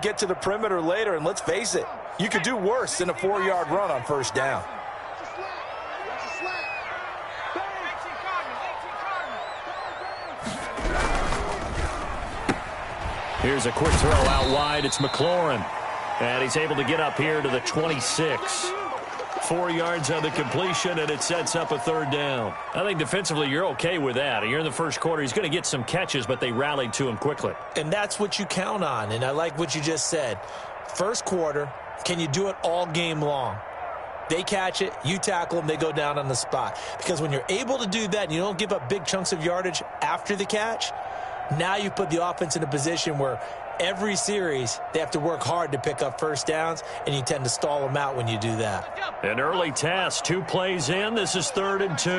Get to the perimeter later, and let's face it, you could do worse than a 4-yard run on first down. Here's a quick throw out wide. It's McLaurin, and he's able to get up here to the 26. 4 yards on the completion, and it sets up a third down. I think defensively you're okay with that. You're in the first quarter. He's going to get some catches, but they rallied to him quickly. And that's what you count on, and I like what you just said. First quarter, can you do it all game long? They catch it, you tackle them, they go down on the spot. Because when you're able to do that and you don't give up big chunks of yardage after the catch, now you put the offense in a position where every series they have to work hard to pick up first downs, and you tend to stall them out when you do that. An early task, 2 plays in. This is 3rd and 2.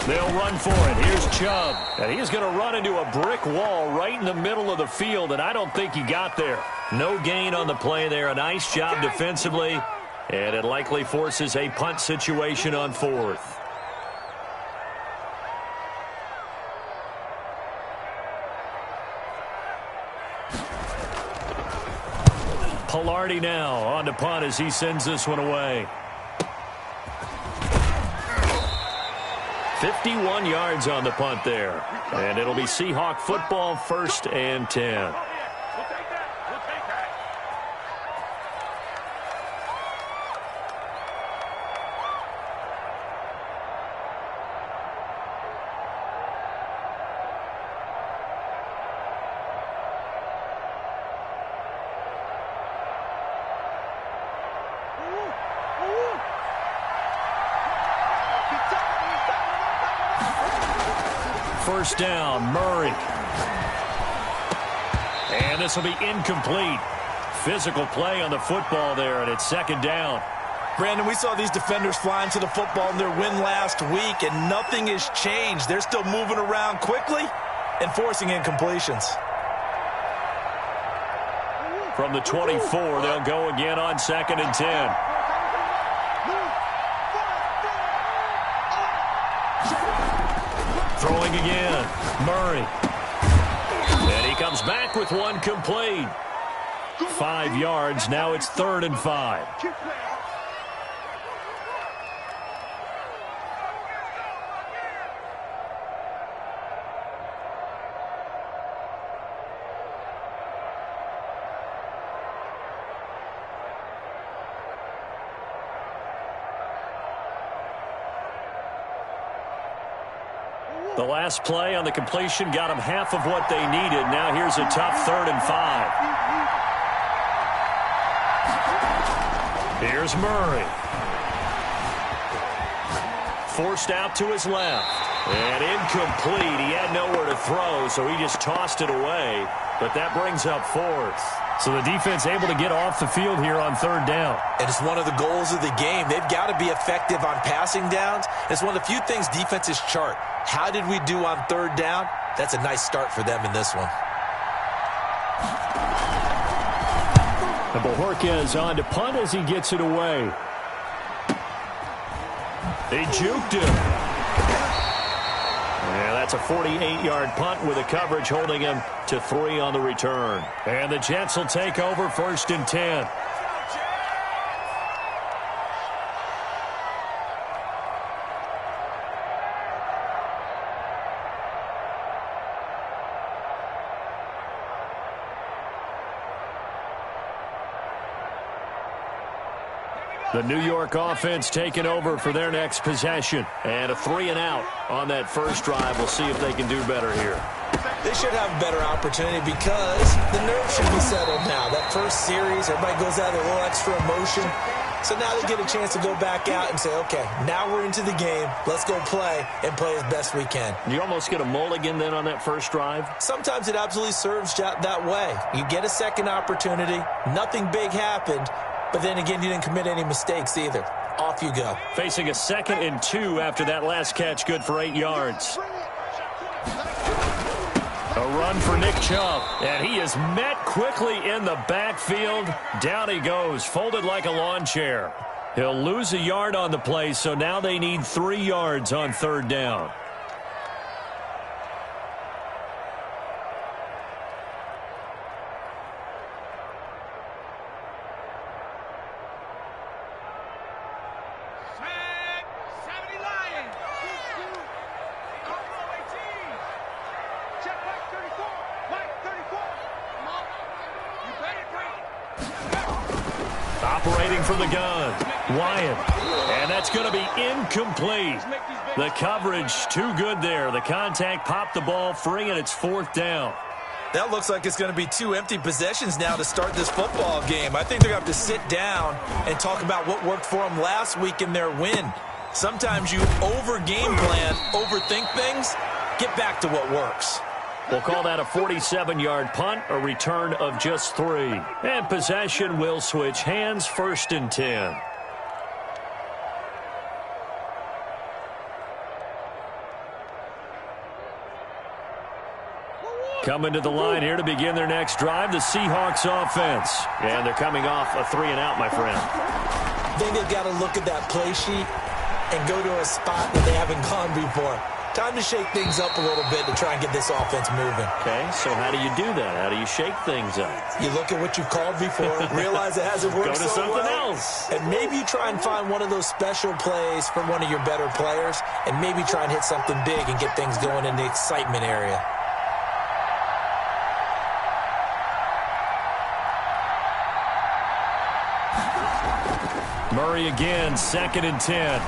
They'll run for it. Here's Chubb, and he's going to run into a brick wall right in the middle of the field, and I don't think he got there. No gain on the play there. A nice job defensively, and it likely forces a punt situation on 4th. Pilardi now on to punt as he sends this one away. 51 yards on the punt there. And it'll be Seahawk football, 1st and 10. First down, Murray. And this will be incomplete. Physical play on the football there, and it's 2nd down. Brandon, we saw these defenders flying to the football in their win last week, and nothing has changed. They're still moving around quickly and forcing incompletions. From the 24, they'll go again on 2nd and 10. Throwing again, Murray. And he comes back with one complete. 5 yards, now it's 3rd and 5. The last play on the completion got them half of what they needed. Now here's a tough 3rd and 5. Here's Murray. Forced out to his left. And incomplete. He had nowhere to throw, so he just tossed it away. But that brings up 4th. So the defense able to get off the field here on 3rd down. And it's one of the goals of the game. They've got to be effective on passing downs. It's one of the few things defenses chart. How did we do on 3rd down? That's a nice start for them in this one. And Bojorquez on to punt as he gets it away. They juked him. Yeah, that's a 48-yard punt with a coverage holding him to 3 on the return. And the Jets will take over 1st and 10. The New York offense taking over for their next possession. And a 3 and out on that first drive. We'll see if they can do better here. They should have a better opportunity because the nerves should be settled now. That first series, everybody goes out with a little extra emotion. So now they get a chance to go back out and say, okay, now we're into the game. Let's go play and play as best we can. You almost get a mulligan then on that first drive? Sometimes it absolutely serves that way. You get a second opportunity. Nothing big happened. But then again, you didn't commit any mistakes either. Off you go. Facing a 2nd and 2 after that last catch, good for 8 yards. A run for Nick Chubb, and he is met quickly in the backfield. Down he goes, folded like a lawn chair. He'll lose a yard on the play, so now they need 3 yards on 3rd down. separating from the gun. Wyatt. And that's going to be incomplete. The coverage too good there. The contact popped the ball free, and it's 4th down. That looks like it's going to be 2 empty possessions now to start this football game. I think they're going to have to sit down and talk about what worked for them last week in their win. Sometimes you over-game plan, overthink things, get back to what works. We'll call that a 47-yard punt, a return of just 3. And possession will switch hands, 1st and 10. Coming to the line here to begin their next drive, the Seahawks offense. And they're coming off a 3-and-out, my friend. I think they've got to look at that play sheet and go to a spot that they haven't gone before. Time to shake things up a little bit to try and get this offense moving. Okay, so how do you do that? How do you shake things up? You look at what you've called before, realize it hasn't worked so well. Go to something else. And maybe you try and find one of those special plays from one of your better players, and maybe try and hit something big and get things going in the excitement area. Murray again, 2nd and 10.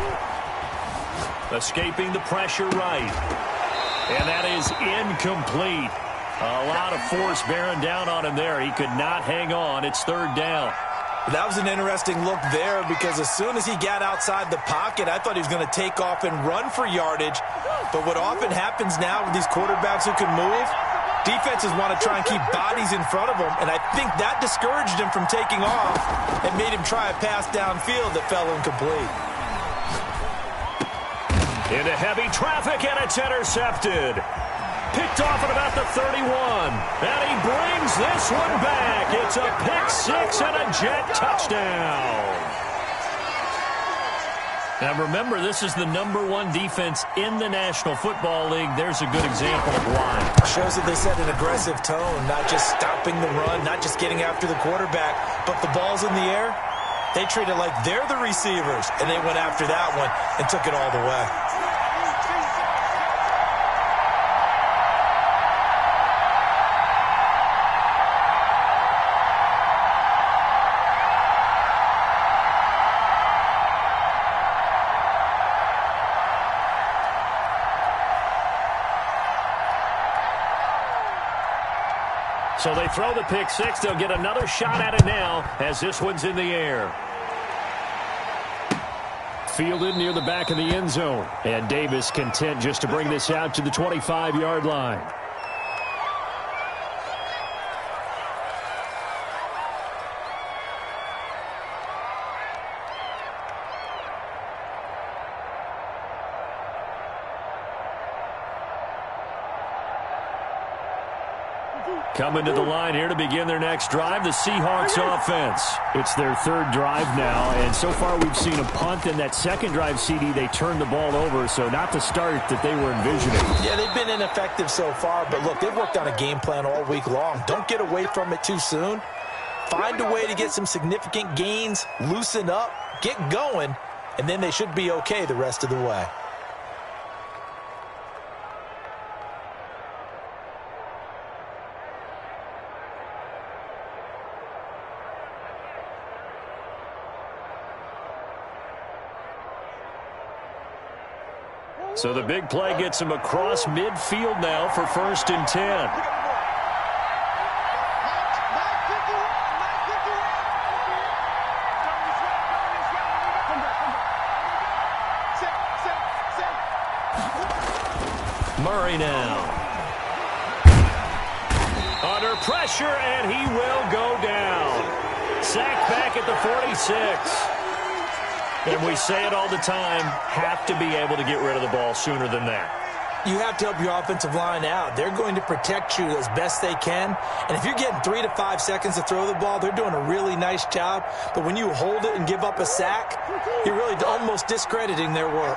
Escaping the pressure right. And that is incomplete. A lot of force bearing down on him there. He could not hang on. It's 3rd down. That was an interesting look there because as soon as he got outside the pocket, I thought he was going to take off and run for yardage. But what often happens now with these quarterbacks who can move, defenses want to try and keep bodies in front of them, and I think that discouraged him from taking off and made him try a pass downfield that fell incomplete. Into heavy traffic, and it's intercepted. Picked off at about the 31. And he brings this one back. It's a pick-6 and a Jet touchdown. Now remember, this is the #1 defense in the National Football League. There's a good example of why. Shows that they set an aggressive tone, not just stopping the run, not just getting after the quarterback, but the ball's in the air. They treat it like they're the receivers, and they went after that one and took it all the way. So they throw the pick-6. They'll get another shot at it now as this one's in the air. Fielded near the back of the end zone. And Davis content just to bring this out to the 25-yard line. Coming to the line here to begin their next drive, the Seahawks offense. It's their 3rd drive now, and so far we've seen a punt, and that 2nd drive, CD, they turned the ball over, so not the start that they were envisioning. Yeah, they've been ineffective so far, but look, they've worked on a game plan all week long. Don't get away from it too soon. Find a way to get some significant gains, loosen up, get going, and then they should be okay the rest of the way. So the big play gets him across midfield now for 1st and 10. Murray now. Under pressure, and he will go down. Sacked back at the 46. And we say it all the time, have to be able to get rid of the ball sooner than that. You have to help your offensive line out. They're going to protect you as best they can. And if you're getting 3 to 5 seconds to throw the ball, they're doing a really nice job. But when you hold it and give up a sack, you're really almost discrediting their work.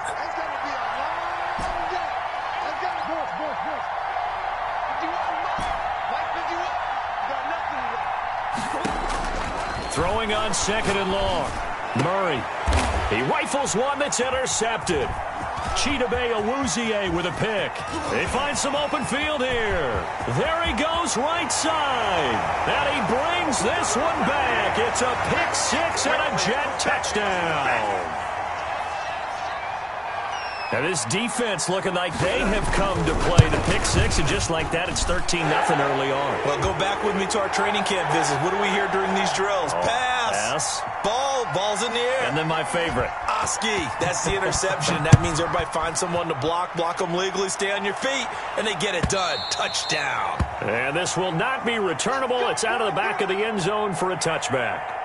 Throwing on 2nd and long. Murray. He rifles one that's intercepted. Owuzie with a pick. They find some open field here. There he goes right side. And he brings this one back. It's a pick six and a Jet touchdown. Now this defense looking like they have come to play the pick six, and just like that, it's 13-0 early on. Well, go back with me to our training camp visit. What do we hear during these drills? Pass. Ball's in the air. And then my favorite. Oski. That's the interception. That means everybody finds someone to block them legally, stay on your feet, and they get it done. Touchdown. And this will not be returnable. It's out of the back of the end zone for a touchback.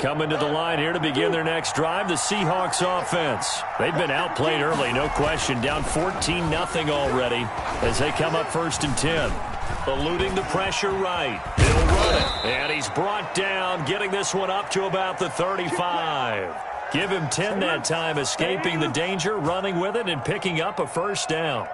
Coming to the line here to begin their next drive, the Seahawks offense. They've been outplayed early, no question. Down 14-0 already as they come up 1st and 10. Eluding the pressure right. He'll run it. And he's brought down, getting this one up to about the 35. Give him 10 that time, escaping the danger, running with it, and picking up a first down.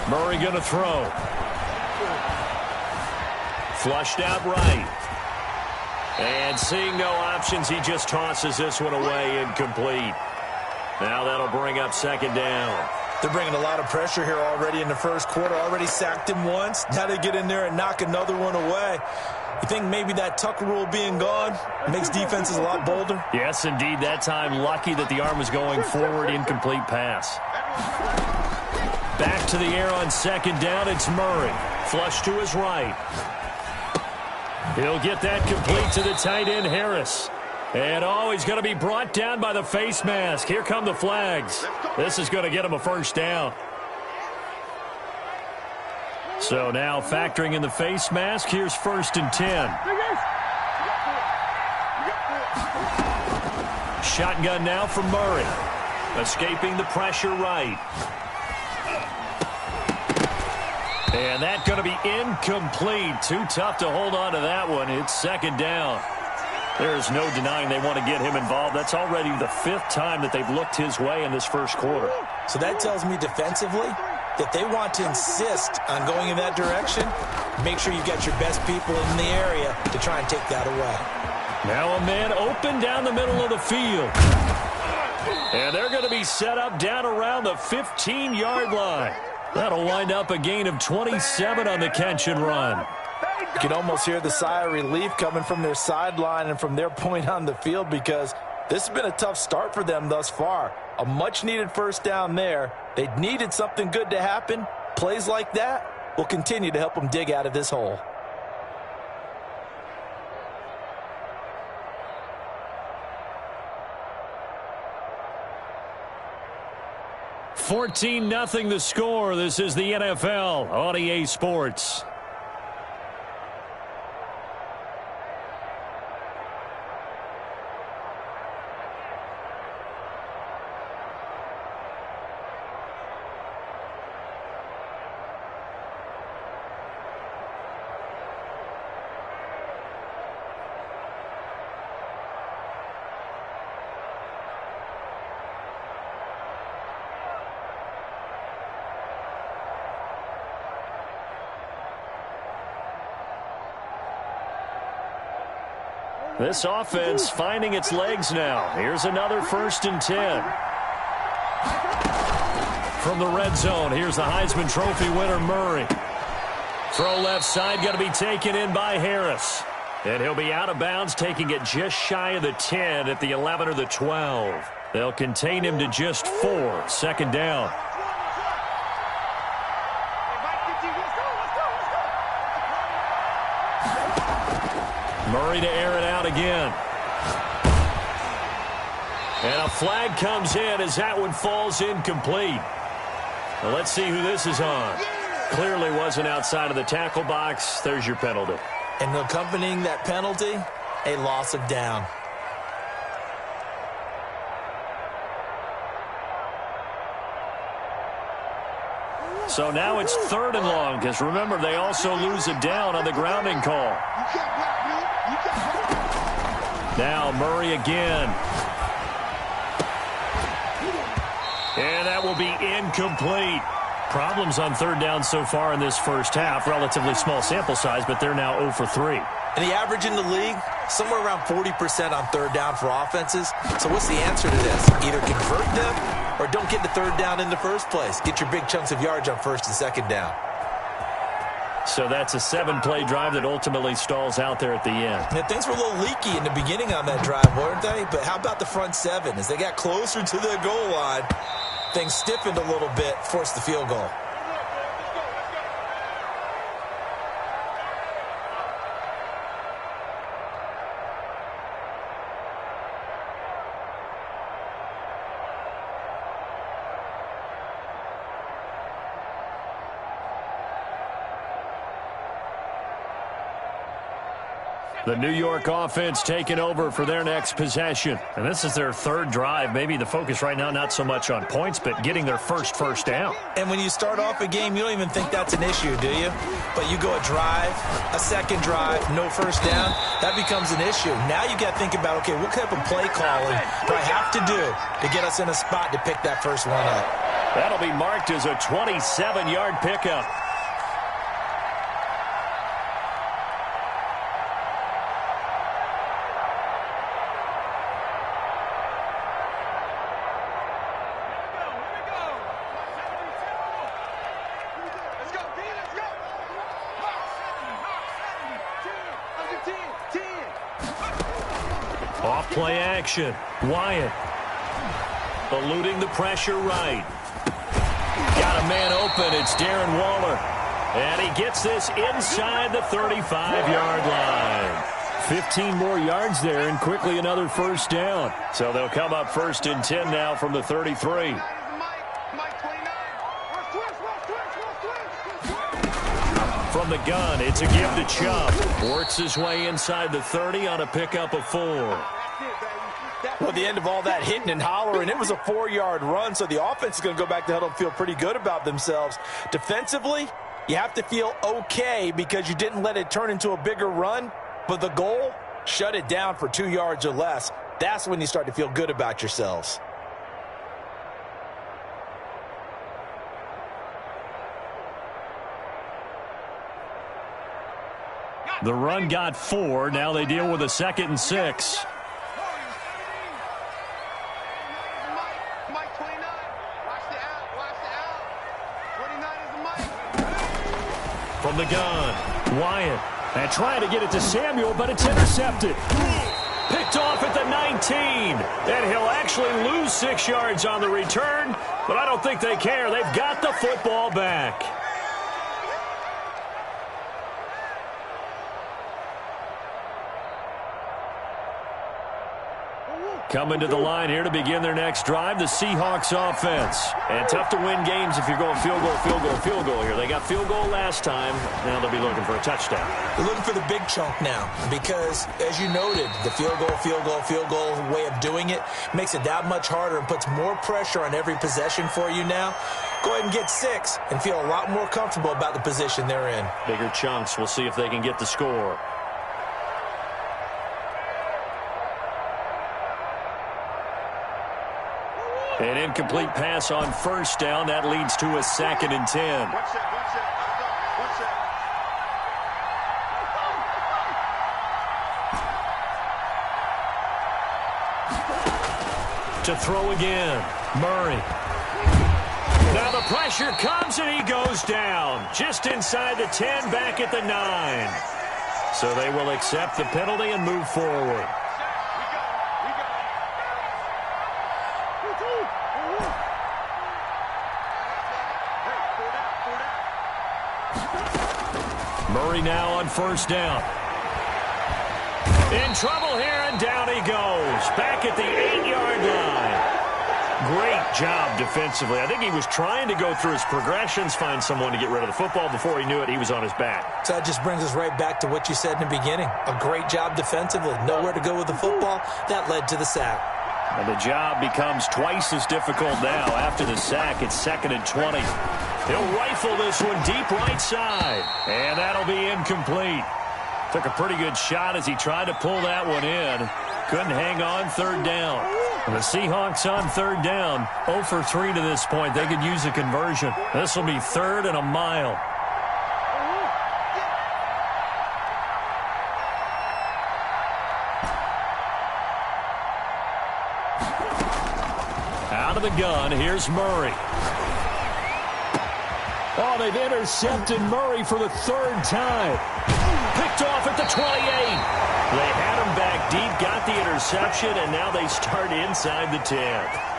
Murray going to throw. Flushed out right. And seeing no options, he just tosses this one away, incomplete. Now that'll bring up 2nd down. They're bringing a lot of pressure here already in the first quarter. Already sacked him once. Now they get in there and knock another one away. You think maybe that Tucker rule being gone makes defenses a lot bolder? Yes, indeed. That time, lucky that the arm was going forward. Incomplete pass. Back to the air on 2nd down. It's Murray. Flush to his right. He'll get that complete to the tight end, Harris. And, he's going to be brought down by the face mask. Here come the flags. This is going to get him a first down. So now factoring in the face mask, here's 1st and 10. Shotgun now from Murray. Escaping the pressure right. And that's going to be incomplete. Too tough to hold on to that one. It's 2nd down. There's no denying they want to get him involved. That's already the 5th time that they've looked his way in this first quarter. So that tells me defensively that they want to insist on going in that direction. Make sure you got your best people in the area to try and take that away. Now a man open down the middle of the field. And they're going to be set up down around the 15-yard line. That'll wind up a gain of 27 on the catch and run. You can almost hear the sigh of relief coming from their sideline and from their point on the field, because this has been a tough start for them thus far. A much-needed first down there. They needed something good to happen. Plays like that will continue to help them dig out of this hole. $14-0 the score. This is the NFL on EA Sports. This offense finding its legs now. Here's another 1st and 10. From the red zone, here's the Heisman Trophy winner, Murray. Throw left side, going to be taken in by Harris. And he'll be out of bounds, taking it just shy of the 10 at the 11 or the 12. They'll contain him to just 4. 2nd down. Murray to air it out again. And a flag comes in as that one falls incomplete. Well, let's see who this is on. Clearly wasn't outside of the tackle box. There's your penalty. And accompanying that penalty, a loss of down. So now it's 3rd and long, because remember, they also lose it down on the grounding call. Now Murray again. And that will be incomplete. Problems on 3rd down so far in this first half. Relatively small sample size, but they're now 0 for 3. And the average in the league, somewhere around 40% on 3rd down for offenses. So what's the answer to this? Either convert them or don't get the 3rd down in the first place. Get your big chunks of yards on 1st and 2nd down. So that's a 7-play drive that ultimately stalls out there at the end. Yeah, things were a little leaky in the beginning on that drive, weren't they? But how about the front 7? As they got closer to the goal line, things stiffened a little bit, forced the field goal. The New York offense taking over for their next possession. And this is their 3rd drive. Maybe the focus right now not so much on points, but getting their first down. And when you start off a game, you don't even think that's an issue, do you? But you go a drive, a 2nd drive, no 1st down, that becomes an issue. Now you got to think about, okay, what type of play calling do I have to do to get us in a spot to pick that first one up? That'll be marked as a 27-yard pickup. Off-play action. Wyatt. Eluding the pressure right. Got a man open. It's Darren Waller. And he gets this inside the 35-yard line. 15 more yards there and quickly another 1st down. So they'll come up 1st and 10 now from the 33. From the gun, it's a give to Chubb. Works his way inside the 30 on a pickup of 4. Well, at the end of all that hitting and hollering, it was a 4-yard run, so the offense is going to go back to huddle and feel pretty good about themselves. Defensively, you have to feel okay because you didn't let it turn into a bigger run, but the goal, shut it down for 2 yards or less. That's when you start to feel good about yourselves. The run got 4. Now they deal with a 2nd and 6. From the gun, Wyatt. And trying to get it to Samuel, but it's intercepted. Picked off at the 19. And he'll actually lose 6 yards on the return, but I don't think they care. They've got the football back. Coming to the line here to begin their next drive, the Seahawks offense. And tough to win games if you're going field goal, field goal, field goal here. They got field goal last time. Now they'll be looking for a touchdown. They're looking for the big chunk now because, as you noted, the field goal way of doing it makes it that much harder and puts more pressure on every possession for you now. Go ahead and get 6 and feel a lot more comfortable about the position they're in. Bigger chunks. We'll see if they can get the score. An incomplete pass on 1st down. That leads to a 2nd and 10. To throw again. Murray. Now the pressure comes and he goes down. Just inside the 10, back at the 9. So they will accept the penalty and move forward. Murray now on 1st down. In trouble here, and down he goes. Back at the 8-yard line. Great job defensively. I think he was trying to go through his progressions, find someone to get rid of the football. Before he knew it, he was on his back. So that just brings us right back to what you said in the beginning. A great job defensively. Nowhere to go with the football. That led to the sack. And the job becomes twice as difficult now. After the sack, it's 2nd and 20. He'll rifle this one deep right side. And that'll be incomplete. Took a pretty good shot as he tried to pull that one in. Couldn't hang on, third down. And the Seahawks on third down, 0 for 3 to this point. They could use a conversion. This will be 3rd and a mile. Out of the gun, here's Murray. Oh, they've intercepted Murray for the 3rd time. Picked off at the 28. They had him back deep, got the interception, and now they start inside the 10.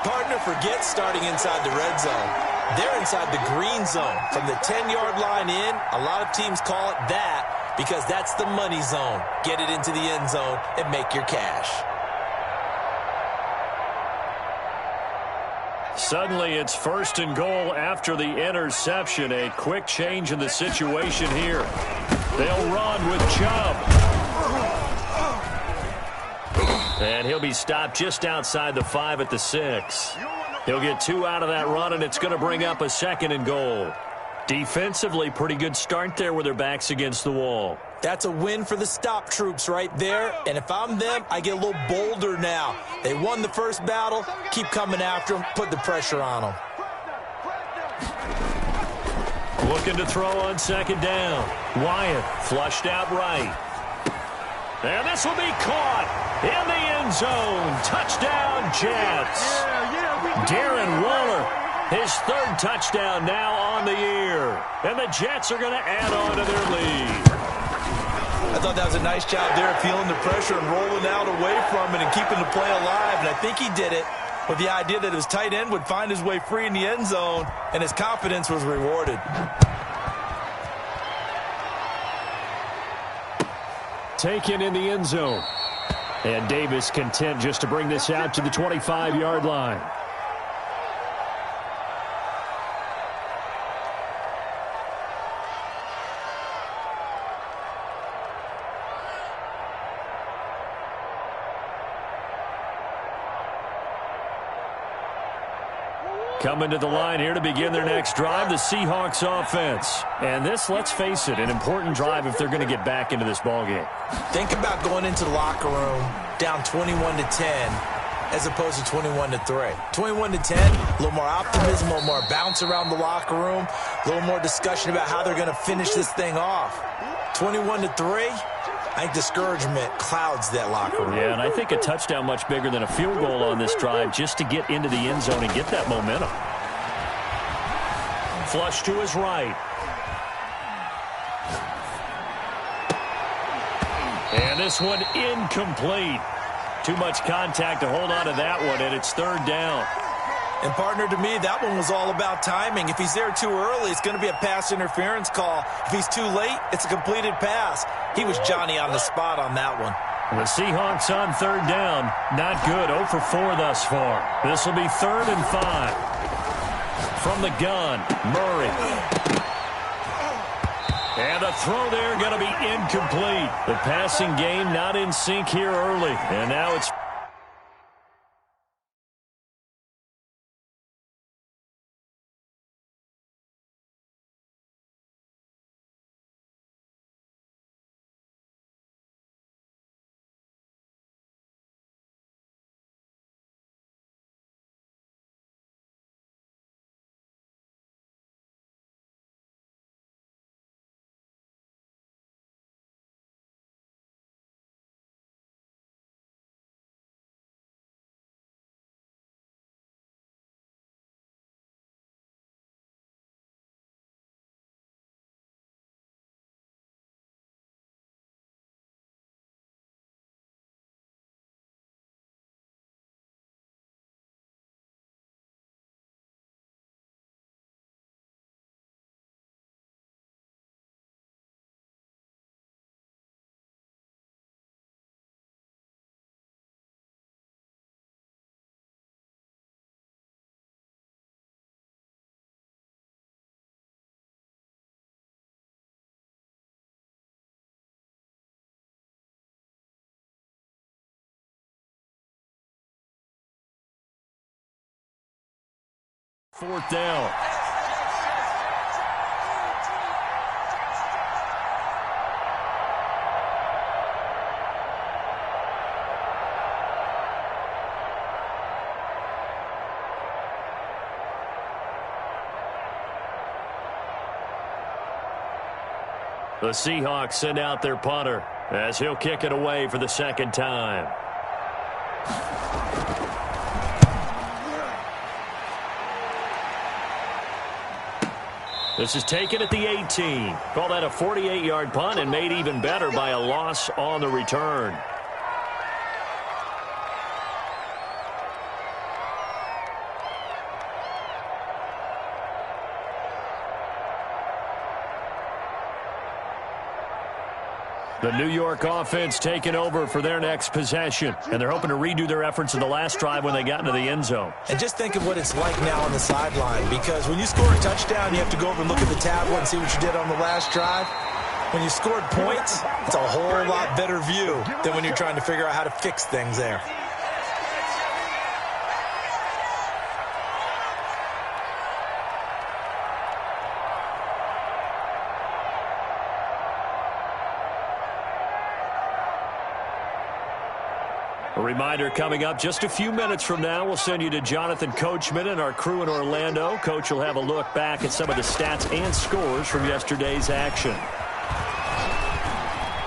Partner, forget starting inside the red zone. They're inside the green zone. From the 10-yard line in, a lot of teams call it that because that's the money zone. Get it into the end zone and make your cash. Suddenly, it's 1st and goal after the interception. A quick change in the situation here. They'll run with Chubb. And he'll be stopped just outside the 5 at the 6. He'll get 2 out of that run, and it's going to bring up a 2nd and goal. Defensively, pretty good start there with their backs against the wall. That's a win for the stop troops right there. And if I'm them, I get a little bolder now. They won the first battle. Keep coming after them. Put the pressure on them. Looking to throw on 2nd down. Wyatt flushed out right. And this will be caught in the end zone. Touchdown, Jets. Darren Waller, his 3rd touchdown now on the year. And the Jets are going to add on to their lead. I thought that was a nice job there, feeling the pressure and rolling out away from it and keeping the play alive. And I think he did it with the idea that his tight end would find his way free in the end zone, and his confidence was rewarded. Taken in the end zone. And Davis content just to bring this out to the 25-yard line. Coming to the line here to begin their next drive, the Seahawks offense. And this, let's face it, an important drive if they're going to get back into this ballgame. Think about going into the locker room down 21-10 as opposed to 21-3. 21-10, a little more optimism, a little more bounce around the locker room, a little more discussion about how they're going to finish this thing off. 21-3, I think discouragement clouds that locker room. Yeah, and I think a touchdown much bigger than a field goal on this drive just to get into the end zone and get that momentum. Flush to his right. And this one incomplete. Too much contact to hold on to that one, and it's 3rd down. And, partner, to me, that one was all about timing. If he's there too early, it's going to be a pass interference call. If he's too late, it's a completed pass. He was Johnny on the spot on that one. The Seahawks on 3rd down. Not good. 0 for 4 thus far. This will be 3rd and 5. From the gun, Murray. And the throw there going to be incomplete. The passing game not in sync here early. And now it's fourth down. The Seahawks send out their punter as he'll kick it away for the second time. This is taken at the 18. Call that a 48-yard punt and made even better by a loss on the return. The New York offense taking over for their next possession. And they're hoping to redo their efforts in the last drive when they got into the end zone. And just think of what it's like now on the sideline, because when you score a touchdown, you have to go over and look at the tablet and see what you did on the last drive. When you scored points, it's a whole lot better view than when you're trying to figure out how to fix things there. A reminder coming up just a few minutes from now, we'll send you to Jonathan Coachman and our crew in Orlando. Coach will have a look back at some of the stats and scores from yesterday's action.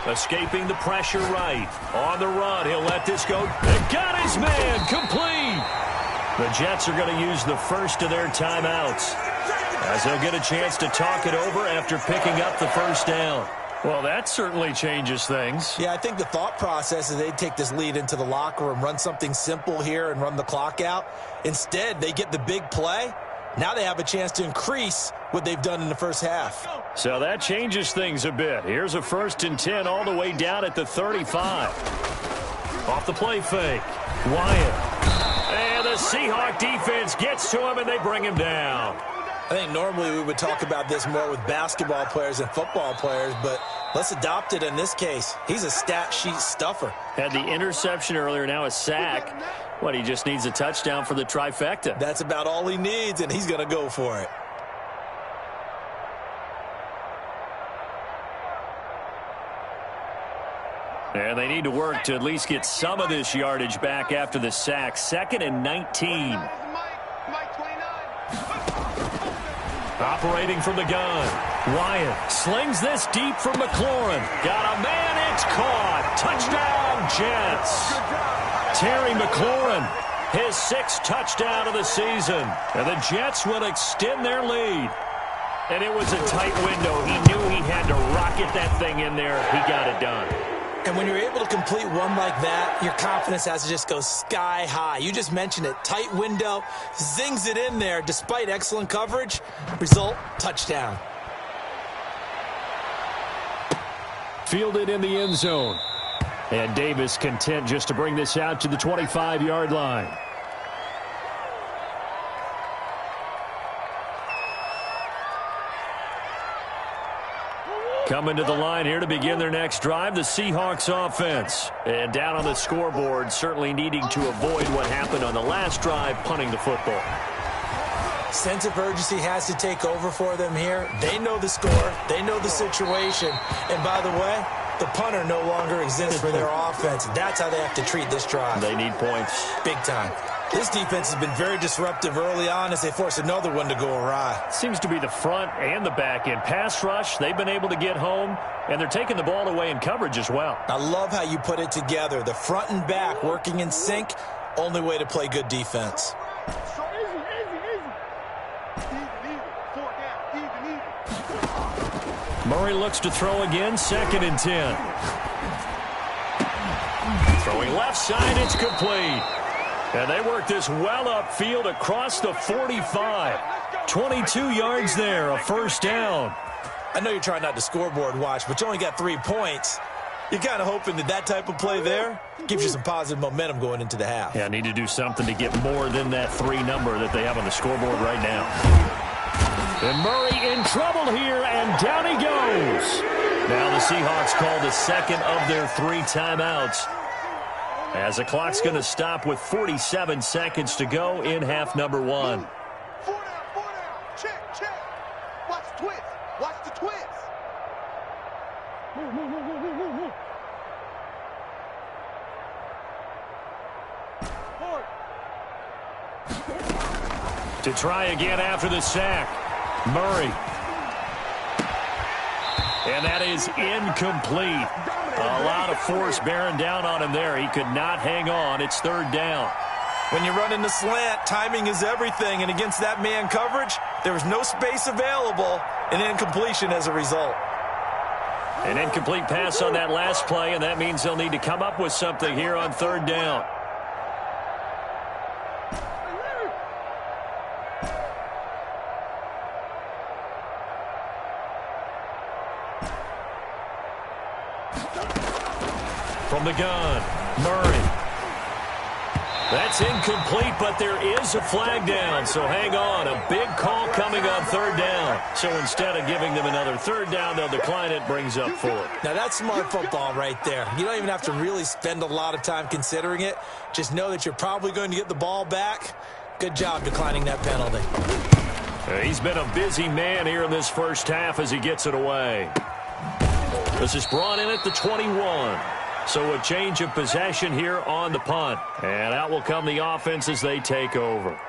Escaping the pressure right. On the run, he'll let this go. And got his man complete. The Jets are going to use the first of their timeouts as they'll get a chance to talk it over after picking up the first down. Well, that certainly changes things. Yeah, I think the thought process is they'd take this lead into the locker room, run something simple here and run the clock out. Instead, they get the big play. Now they have a chance to increase what they've done in the first half. So that changes things a bit. Here's a 1st and 10 all the way down at the 35. Off the play fake. Wyatt. And the Seahawk defense gets to him, and they bring him down. I think normally we would talk about this more with basketball players and football players, but let's adopt it in this case. He's a stat sheet stuffer. Had the interception earlier, now a sack. What, he just needs a touchdown for the trifecta. That's about all he needs, and he's going to go for it. And they need to work to at least get some of this yardage back after the sack. 2nd and 19. Operating from the gun. Wyatt slings this deep from McLaurin. Got a man, it's caught. Touchdown, Jets. Terry McLaurin, his 6th touchdown of the season. And the Jets will extend their lead. And it was a tight window. He knew he had to rocket that thing in there. He got it done. And when you're able to complete one like that, your confidence has to just go sky high. You just mentioned it. Tight window, zings it in there despite excellent coverage. Result, touchdown. Fielded in the end zone. And Davis content just to bring this out to the 25-yard line. Coming to the line here to begin their next drive, the Seahawks offense. And down on the scoreboard, certainly needing to avoid what happened on the last drive, punting the football. Sense of urgency has to take over for them here. They know the score. They know the situation. And by the way, the punter no longer exists for their offense. That's how they have to treat this drive. They need points. Big time. This defense has been very disruptive early on as they force another one to go awry. Seems to be the front and the back end. Pass rush, they've been able to get home, and they're taking the ball away in coverage as well. I love how you put it together. The front and back working in sync, only way to play good defense. Murray looks to throw again, 2nd and 10. Throwing left side, it's complete. And they work this well upfield across the 45. 22 yards there, a 1st down. I know you're trying not to scoreboard watch, but you only got 3 points. You're kind of hoping that that type of play there gives you some positive momentum going into the half. Yeah, need to do something to get more than that 3 number that they have on the scoreboard right now. And Murray in trouble here, and down he goes. Now the Seahawks call the 2nd of their 3 timeouts, as the clock's going to stop with 47 seconds to go in half number 1. 4 down. Check. Watch the twist. Watch the twist. To try again after the sack. Murray. And that is incomplete. A lot of force bearing down on him there. He could not hang on. It's third down. When you run in the slant, timing is everything. And against that man coverage, there was no space available, and incompletion as a result. An incomplete pass on that last play, and that means they'll need to come up with something here on third down. From the gun, Murray. That's incomplete, but there is a flag down, so hang on. A big call coming on third down. So instead of giving them another third down, they'll decline it, brings up fourth. Now, that's smart football right there. You don't even have to really spend a lot of time considering it. Just know that you're probably going to get the ball back. Good job declining that penalty. He's been a busy man here in this first half as he gets it away. This is brought in at the 21. So a change of possession here on the punt. And out will come the offense as they take over.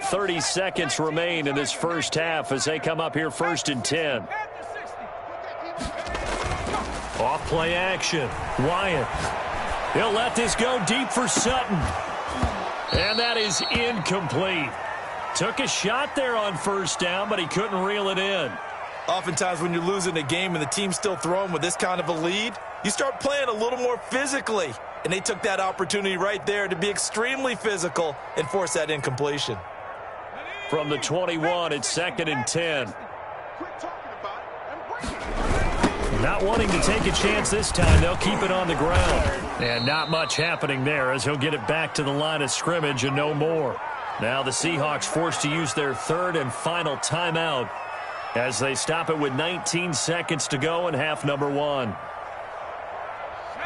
.30 seconds remain in this first half as they come up here first and 10. Off play action. Wyatt. He'll let this go deep for Sutton. And that is incomplete. Took a shot there on first down, but he couldn't reel it in. Oftentimes when you're losing a game and the team's still throwing with this kind of a lead, you start playing a little more physically. And they took that opportunity right there to be extremely physical and force that incompletion. From the 21, it's second and 10. Not wanting to take a chance this time, they'll keep it on the ground. And not much happening there as he'll get it back to the line of scrimmage and no more. Now the Seahawks forced to use their third and final timeout as they stop it with 19 seconds to go in half number one.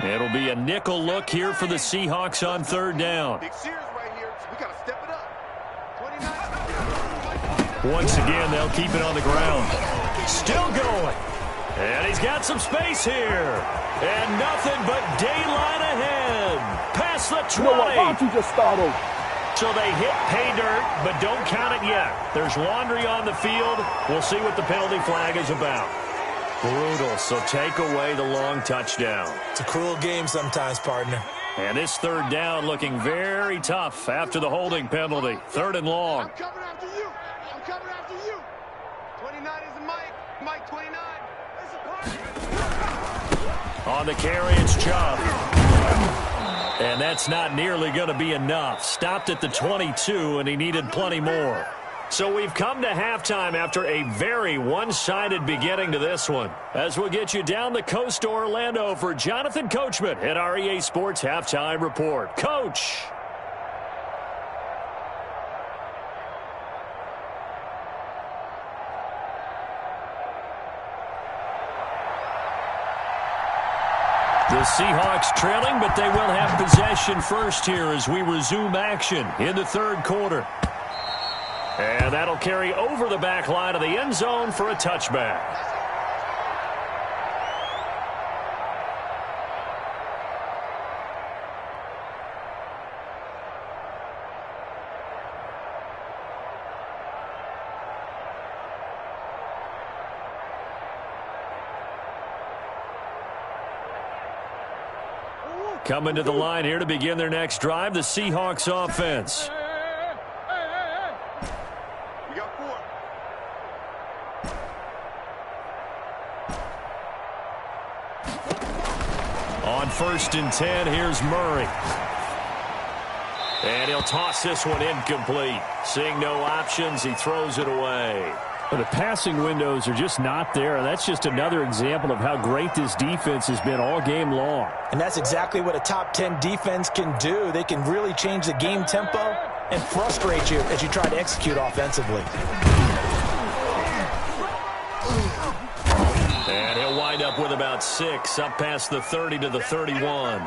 It'll be a nickel look here for the Seahawks on third down. Once again, they'll keep it on the ground. Still going. And he's got some space here. And nothing but daylight ahead. Past the 20. Why don't you just start over? So they hit pay dirt, but don't count it yet. There's laundry on the field. We'll see what the penalty flag is about. Brutal, so take away the long touchdown. It's a cruel game sometimes, partner. And this third down looking very tough after the holding penalty. Third and long. I'm coming after you. I'm coming after you. 29 is Mike. Mike 29. On the carry, it's Chubb. And that's not nearly going to be enough. Stopped at the 22, and he needed plenty more. So we've come to halftime after a very one-sided beginning to this one. As we'll get you down the coast to Orlando for Jonathan Coachman at our EA Sports Halftime Report. Coach! The Seahawks trailing, but they will have possession first here as we resume action in the third quarter. And that'll carry over the back line of the end zone for a touchback. Coming to the line here to begin their next drive, the Seahawks offense. We got 4. On first and 10, here's Murray. And he'll toss this one incomplete. Seeing no options, he throws it away. The passing windows are just not there. That's just another example of how great this defense has been all game long. And that's exactly what a top 10 defense can do. They can really change the game tempo and frustrate you as you try to execute offensively. And he'll wind up with about 6, up past the 30 to the 31.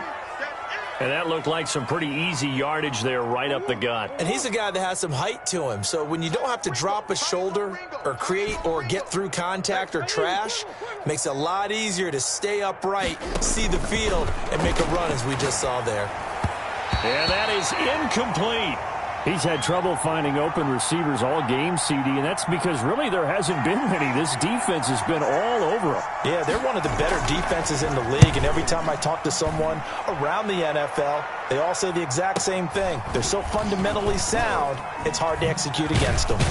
And that looked like some pretty easy yardage there right up the gut. And he's a guy that has some height to him. So when you don't have to drop a shoulder or create or get through contact or trash, makes it a lot easier to stay upright, see the field, and make a run as we just saw there. And that is incomplete. He's had trouble finding open receivers all game, CD, and that's because really there hasn't been many. This defense has been all over him. Yeah, they're one of the better defenses in the league, and every time I talk to someone around the NFL, they all say the exact same thing. They're so fundamentally sound, it's hard to execute against them. A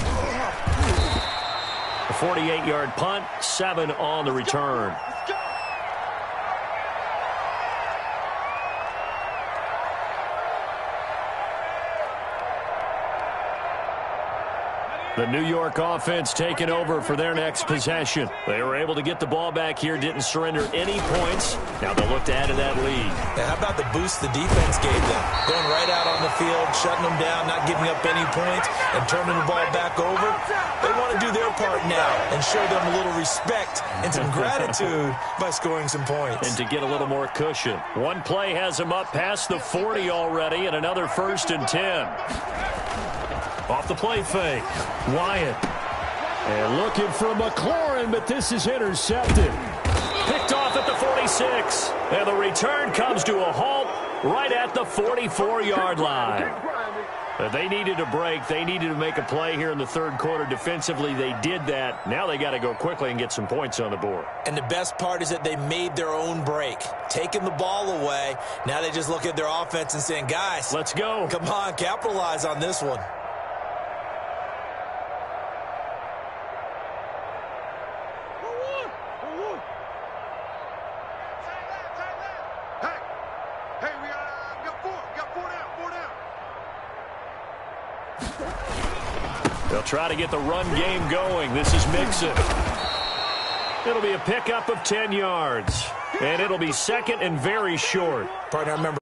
48-yard punt, 7 on the return. The New York offense taking over for their next possession. They were able to get the ball back here, didn't surrender any points. Now they'll look to add to that lead. Now, how about the boost the defense gave them? Going right out on the field, shutting them down, not giving up any points, and turning the ball back over. They want to do their part now and show them a little respect and some gratitude by scoring some points. And to get a little more cushion. One play has them up past the 40 already, and another 1st and 10. Off the play fake, Wyatt. And looking for McLaurin, but this is intercepted. Picked off at the 46. And the return comes to a halt right at the 44-yard line. They needed a break. They needed to make a play here in the third quarter. Defensively, they did that. Now they got to go quickly and get some points on the board. And the best part is that they made their own break, taking the ball away. Now they just look at their offense and saying, guys, let's go. Come on, capitalize on this one. They'll try to get the run game going. This is Mixon. It'll be a pickup of 10 yards. And it'll be second and very short. Partner, I remember